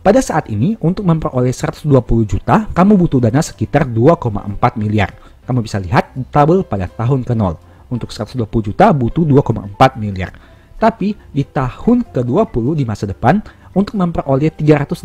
Pada saat ini, untuk memperoleh 120 juta, kamu butuh dana sekitar 2,4 miliar. Kamu bisa lihat tabel pada tahun ke-0. Untuk 120 juta butuh 2,4 miliar. Tapi di tahun ke-20 di masa depan, untuk memperoleh 318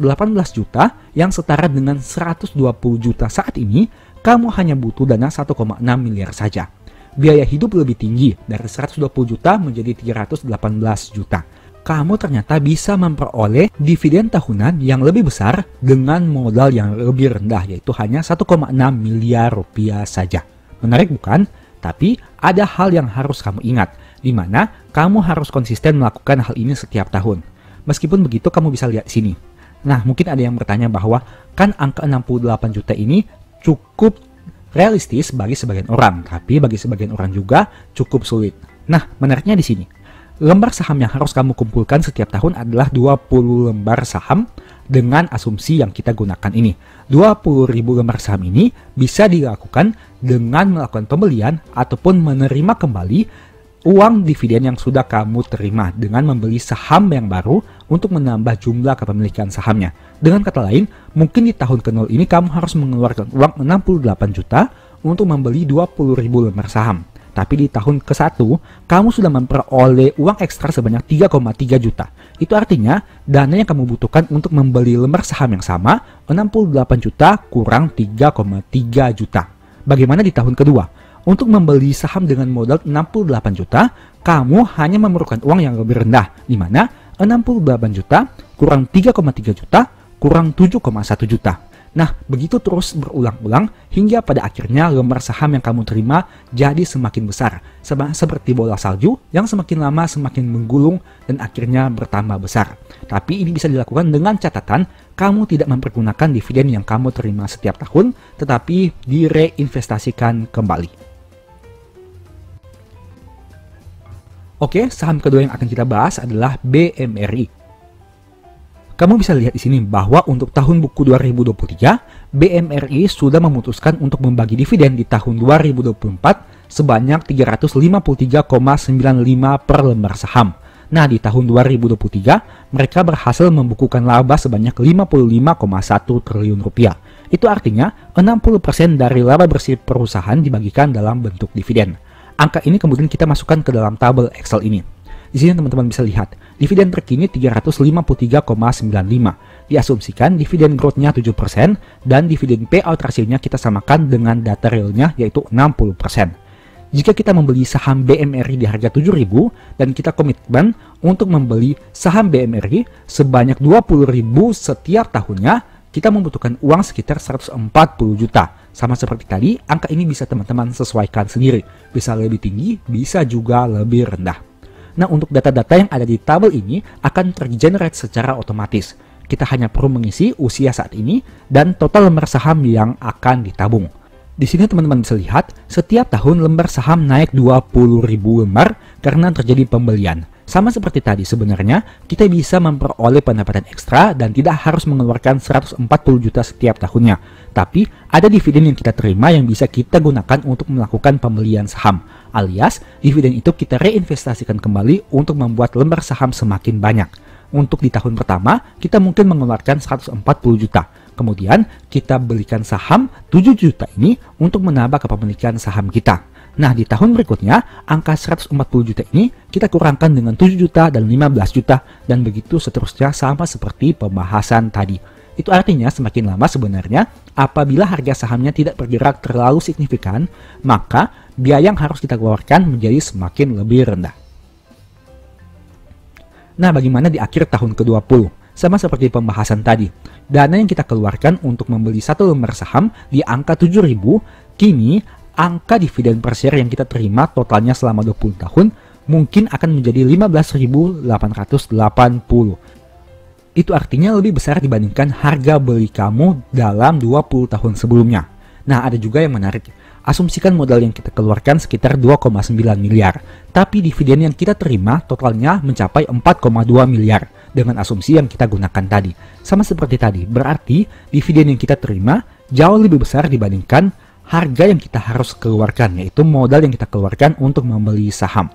juta yang setara dengan 120 juta saat ini, kamu hanya butuh dana 1,6 miliar saja. Biaya hidup lebih tinggi dari 120 juta menjadi 318 juta. Kamu ternyata bisa memperoleh dividen tahunan yang lebih besar dengan modal yang lebih rendah, yaitu hanya 1,6 miliar rupiah saja. Menarik bukan? Tapi ada hal yang harus kamu ingat, di mana kamu harus konsisten melakukan hal ini setiap tahun. Meskipun begitu, kamu bisa lihat sini. Nah, mungkin ada yang bertanya bahwa kan angka 68 juta ini cukup realistis bagi sebagian orang, tapi bagi sebagian orang juga cukup sulit. Nah, menariknya di sini. Lembar saham yang harus kamu kumpulkan setiap tahun adalah 20 lembar saham dengan asumsi yang kita gunakan ini. 20.000 lembar saham ini bisa dilakukan dengan melakukan pembelian ataupun menerima kembali uang dividen yang sudah kamu terima dengan membeli saham yang baru untuk menambah jumlah kepemilikan sahamnya. Dengan kata lain, mungkin di tahun ke-0 ini kamu harus mengeluarkan uang 68 juta untuk membeli 20.000 lembar saham. Tapi di tahun ke-1, kamu sudah memperoleh uang ekstra sebanyak 3,3 juta. Itu artinya, dana yang kamu butuhkan untuk membeli lembar saham yang sama, 68 juta kurang 3,3 juta. Bagaimana di tahun kedua? Untuk membeli saham dengan modal 68 juta, kamu hanya memerlukan uang yang lebih rendah, di mana 68 juta kurang 3,3 juta kurang 7,1 juta. Nah, begitu terus berulang-ulang hingga pada akhirnya lembar saham yang kamu terima jadi semakin besar. Seperti bola salju yang semakin lama semakin menggulung dan akhirnya bertambah besar. Tapi ini bisa dilakukan dengan catatan kamu tidak mempergunakan dividen yang kamu terima setiap tahun, tetapi direinvestasikan kembali. Oke, saham kedua yang akan kita bahas adalah BMRI. Kamu bisa lihat di sini bahwa untuk tahun buku 2023, BMRI sudah memutuskan untuk membagi dividen di tahun 2024 sebanyak 353,95 per lembar saham. Nah, di tahun 2023, mereka berhasil membukukan laba sebanyak 55,1 triliun rupiah. Itu artinya 60% dari laba bersih perusahaan dibagikan dalam bentuk dividen. Angka ini kemudian kita masukkan ke dalam tabel Excel ini. Di sini teman-teman bisa lihat, dividen terkini 353,95. Diasumsikan dividen growth-nya 7% dan dividen payout ratio-nya kita samakan dengan data realnya yaitu 60%. Jika kita membeli saham BMRI di harga 7.000 dan kita komitmen untuk membeli saham BMRI sebanyak 20.000 setiap tahunnya, kita membutuhkan uang sekitar 140 juta. Sama seperti tadi, angka ini bisa teman-teman sesuaikan sendiri. Bisa lebih tinggi, bisa juga lebih rendah. Nah, untuk data-data yang ada di tabel ini akan tergenerate secara otomatis. Kita hanya perlu mengisi usia saat ini dan total lembar saham yang akan ditabung. Di sini teman-teman bisa lihat, setiap tahun lembar saham naik 20.000 lembar karena terjadi pembelian. Sama seperti tadi, sebenarnya kita bisa memperoleh pendapatan ekstra dan tidak harus mengeluarkan 140 juta setiap tahunnya. Tapi ada dividen yang kita terima yang bisa kita gunakan untuk melakukan pembelian saham. Alias, dividen itu kita reinvestasikan kembali untuk membuat lembar saham semakin banyak. Untuk di tahun pertama, kita mungkin mengeluarkan 140 juta. Kemudian, kita belikan saham 7 juta ini untuk menambah kepemilikan saham kita. Nah, di tahun berikutnya, angka 140 juta ini kita kurangkan dengan 7 juta dan 15 juta, dan begitu seterusnya sama seperti pembahasan tadi. Itu artinya semakin lama sebenarnya, apabila harga sahamnya tidak bergerak terlalu signifikan, maka biaya yang harus kita keluarkan menjadi semakin lebih rendah. Nah, bagaimana di akhir tahun ke-20? Sama seperti pembahasan tadi, dana yang kita keluarkan untuk membeli satu lembar saham di angka 7.000, kini angka dividen per share yang kita terima totalnya selama 20 tahun mungkin akan menjadi 15.880. Itu artinya lebih besar dibandingkan harga beli kamu dalam 20 tahun sebelumnya. Nah, ada juga yang menarik. Asumsikan modal yang kita keluarkan sekitar 2,9 miliar, tapi dividen yang kita terima totalnya mencapai 4,2 miliar dengan asumsi yang kita gunakan tadi. Sama seperti tadi, berarti dividen yang kita terima jauh lebih besar dibandingkan harga yang kita harus keluarkan, yaitu modal yang kita keluarkan untuk membeli saham.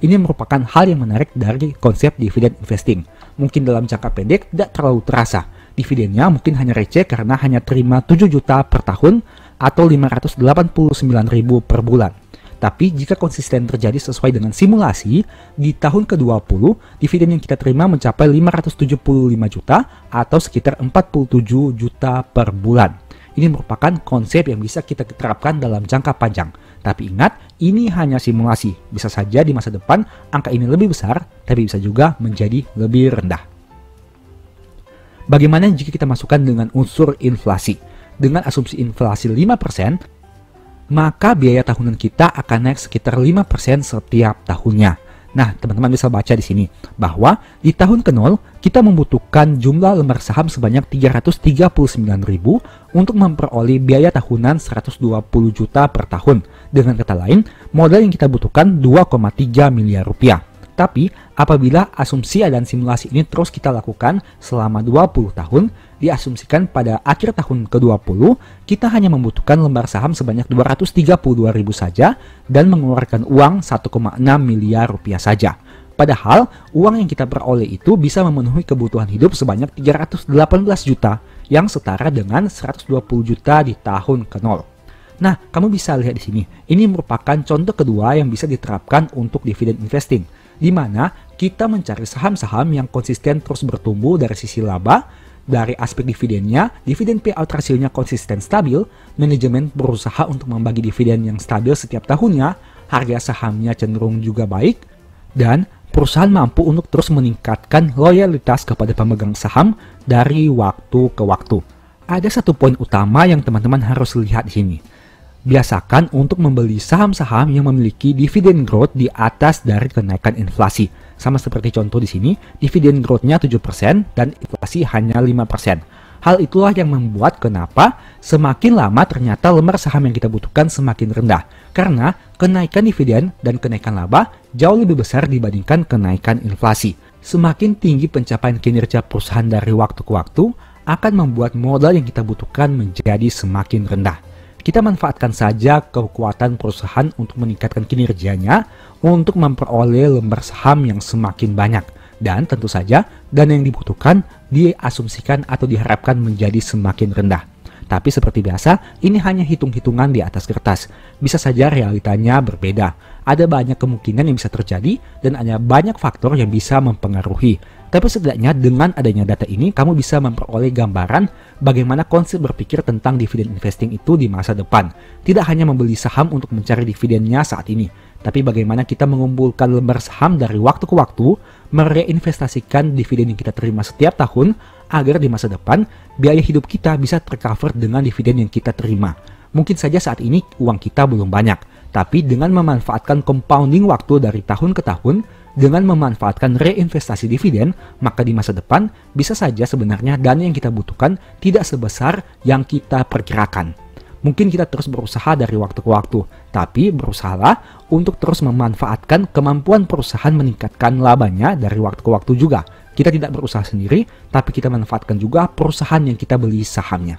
Ini merupakan hal yang menarik dari konsep dividen investing. Mungkin dalam jangka pendek tidak terlalu terasa. Dividennya mungkin hanya receh karena hanya terima 7 juta per tahun atau 589.000 per bulan. Tapi jika konsisten terjadi sesuai dengan simulasi, di tahun ke-20, dividen yang kita terima mencapai 575 juta atau sekitar 47 juta per bulan. Ini merupakan konsep yang bisa kita terapkan dalam jangka panjang. Tapi ingat, ini hanya simulasi. Bisa saja di masa depan angka ini lebih besar, tapi bisa juga menjadi lebih rendah. Bagaimana jika kita masukkan dengan unsur inflasi? Dengan asumsi inflasi 5%, maka biaya tahunan kita akan naik sekitar 5% setiap tahunnya. Nah, teman-teman bisa baca di sini bahwa di tahun ke-0 kita membutuhkan jumlah lembar saham sebanyak 339.000 untuk memperoleh biaya tahunan 120 juta per tahun. Dengan kata lain, modal yang kita butuhkan 2,3 miliar rupiah. Tapi, apabila asumsi dan simulasi ini terus kita lakukan selama 20 tahun, diasumsikan pada akhir tahun ke-20, kita hanya membutuhkan lembar saham sebanyak 232.000 saja dan mengeluarkan uang 1,6 miliar rupiah saja. Padahal, uang yang kita peroleh itu bisa memenuhi kebutuhan hidup sebanyak 318 juta, yang setara dengan 120 juta di tahun ke-0. Nah, kamu bisa lihat di sini, ini merupakan contoh kedua yang bisa diterapkan untuk dividen investing, di mana kita mencari saham-saham yang konsisten terus bertumbuh dari sisi laba, dari aspek dividennya, dividen payout rasionya konsisten stabil, manajemen berusaha untuk membagi dividen yang stabil setiap tahunnya, harga sahamnya cenderung juga baik, dan perusahaan mampu untuk terus meningkatkan loyalitas kepada pemegang saham dari waktu ke waktu. Ada satu poin utama yang teman-teman harus lihat di sini. Biasakan untuk membeli saham-saham yang memiliki dividen growth di atas dari kenaikan inflasi. Sama seperti contoh di sini, dividen growth-nya 7% dan inflasi hanya 5%. Hal itulah yang membuat kenapa semakin lama ternyata lembar saham yang kita butuhkan semakin rendah. Karena kenaikan dividen dan kenaikan laba jauh lebih besar dibandingkan kenaikan inflasi. Semakin tinggi pencapaian kinerja perusahaan dari waktu ke waktu akan membuat modal yang kita butuhkan menjadi semakin rendah. Kita manfaatkan saja kekuatan perusahaan untuk meningkatkan kinerjanya untuk memperoleh lembar saham yang semakin banyak. Dan tentu saja dana yang dibutuhkan diasumsikan atau diharapkan menjadi semakin rendah. Tapi seperti biasa, ini hanya hitung-hitungan di atas kertas. Bisa saja realitanya berbeda. Ada banyak kemungkinan yang bisa terjadi dan ada banyak faktor yang bisa mempengaruhi. Tapi setidaknya dengan adanya data ini, kamu bisa memperoleh gambaran bagaimana konsep berpikir tentang dividen investing itu di masa depan. Tidak hanya membeli saham untuk mencari dividennya saat ini, tapi bagaimana kita mengumpulkan lembar saham dari waktu ke waktu, mereinvestasikan dividen yang kita terima setiap tahun, agar di masa depan, biaya hidup kita bisa tercover dengan dividen yang kita terima. Mungkin saja saat ini uang kita belum banyak, tapi dengan memanfaatkan compounding waktu dari tahun ke tahun, dengan memanfaatkan reinvestasi dividen, maka di masa depan bisa saja sebenarnya dana yang kita butuhkan tidak sebesar yang kita perkirakan. Mungkin kita terus berusaha dari waktu ke waktu, tapi berusahalah untuk terus memanfaatkan kemampuan perusahaan meningkatkan labanya dari waktu ke waktu juga. Kita tidak berusaha sendiri, tapi kita manfaatkan juga perusahaan yang kita beli sahamnya.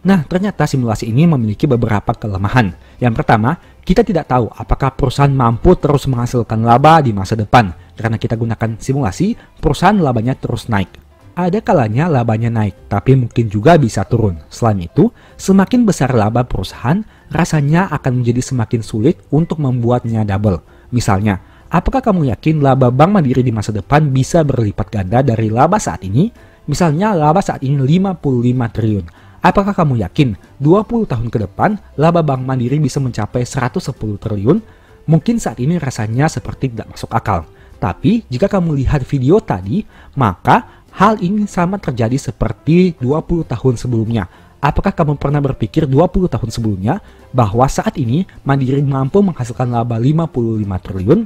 Nah, ternyata simulasi ini memiliki beberapa kelemahan. Yang pertama, kita tidak tahu apakah perusahaan mampu terus menghasilkan laba di masa depan. Karena kita gunakan simulasi, perusahaan labanya terus naik. Ada kalanya labanya naik, tapi mungkin juga bisa turun. Selain itu, semakin besar laba perusahaan, rasanya akan menjadi semakin sulit untuk membuatnya double. Misalnya, apakah kamu yakin laba Bank Mandiri di masa depan bisa berlipat ganda dari laba saat ini? Misalnya laba saat ini 55 triliun. Apakah kamu yakin 20 tahun ke depan laba Bank Mandiri bisa mencapai 110 triliun? Mungkin saat ini rasanya seperti tidak masuk akal. Tapi jika kamu lihat video tadi, maka hal ini sama terjadi seperti 20 tahun sebelumnya. Apakah kamu pernah berpikir 20 tahun sebelumnya bahwa saat ini Mandiri mampu menghasilkan laba 55 triliun?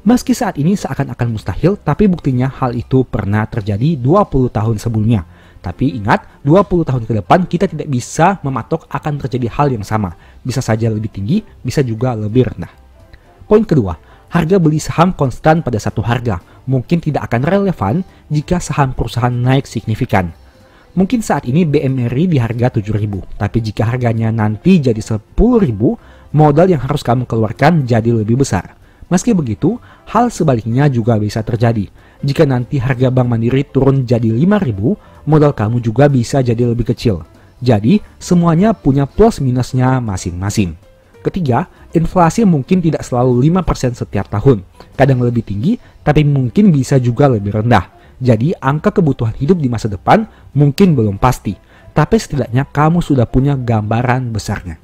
Meski saat ini seakan-akan mustahil, tapi buktinya hal itu pernah terjadi 20 tahun sebelumnya. Tapi ingat, 20 tahun ke depan kita tidak bisa mematok akan terjadi hal yang sama. Bisa saja lebih tinggi, bisa juga lebih rendah. Poin kedua, harga beli saham konstan pada satu harga mungkin tidak akan relevan jika saham perusahaan naik signifikan. Mungkin saat ini BMRI di harga 7.000, tapi jika harganya nanti jadi 10.000, modal yang harus kamu keluarkan jadi lebih besar. Meski begitu, hal sebaliknya juga bisa terjadi. Jika nanti harga Bank Mandiri turun jadi 5.000, modal kamu juga bisa jadi lebih kecil. Jadi, semuanya punya plus minusnya masing-masing. Ketiga, inflasi mungkin tidak selalu 5% setiap tahun. Kadang lebih tinggi, tapi mungkin bisa juga lebih rendah. Jadi, angka kebutuhan hidup di masa depan mungkin belum pasti. Tapi setidaknya kamu sudah punya gambaran besarnya.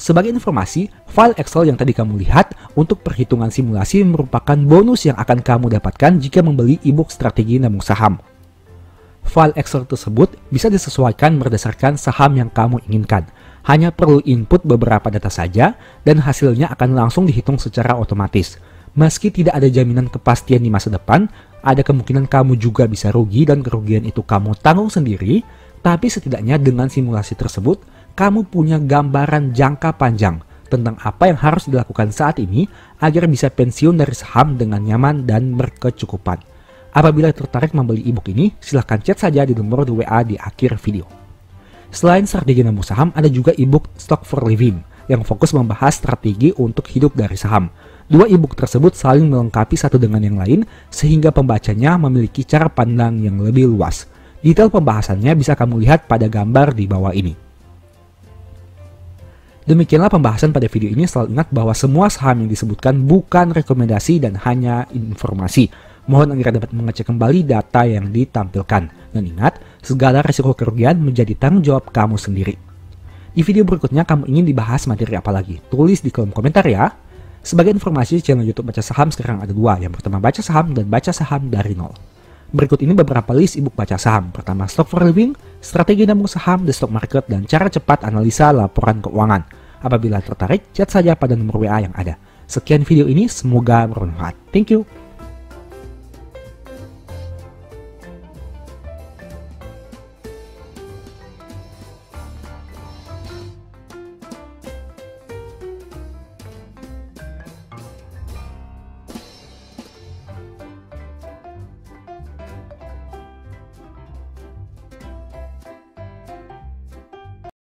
Sebagai informasi, file Excel yang tadi kamu lihat untuk perhitungan simulasi merupakan bonus yang akan kamu dapatkan jika membeli e-book strategi nabung saham. File Excel tersebut bisa disesuaikan berdasarkan saham yang kamu inginkan. Hanya perlu input beberapa data saja dan hasilnya akan langsung dihitung secara otomatis. Meski tidak ada jaminan kepastian di masa depan, ada kemungkinan kamu juga bisa rugi dan kerugian itu kamu tanggung sendiri, tapi setidaknya dengan simulasi tersebut, kamu punya gambaran jangka panjang tentang apa yang harus dilakukan saat ini agar bisa pensiun dari saham dengan nyaman dan berkecukupan. Apabila tertarik membeli ebook ini, silahkan chat saja di nomor WA di akhir video. Selain strategi nabung saham, ada juga ebook Stock for Living yang fokus membahas strategi untuk hidup dari saham. Dua ebook tersebut saling melengkapi satu dengan yang lain sehingga pembacanya memiliki cara pandang yang lebih luas. Detail pembahasannya bisa kamu lihat pada gambar di bawah ini. Demikianlah pembahasan pada video ini. Selalu ingat bahwa semua saham yang disebutkan bukan rekomendasi dan hanya informasi. Mohon agar dapat mengecek kembali data yang ditampilkan. Dan ingat, segala risiko kerugian menjadi tanggung jawab kamu sendiri. Di video berikutnya kamu ingin dibahas materi apa lagi? Tulis di kolom komentar ya. Sebagai informasi, channel YouTube Baca Saham sekarang ada dua. Yang pertama Baca Saham dan Baca Saham dari Nol. Berikut ini beberapa list ebook baca saham. Pertama Stock for Living, Strategi Nabung Saham, The Stock Market, dan Cara Cepat Analisa Laporan Keuangan. Apabila tertarik, chat saja pada nomor WA yang ada. Sekian video ini, semoga bermanfaat. Thank you.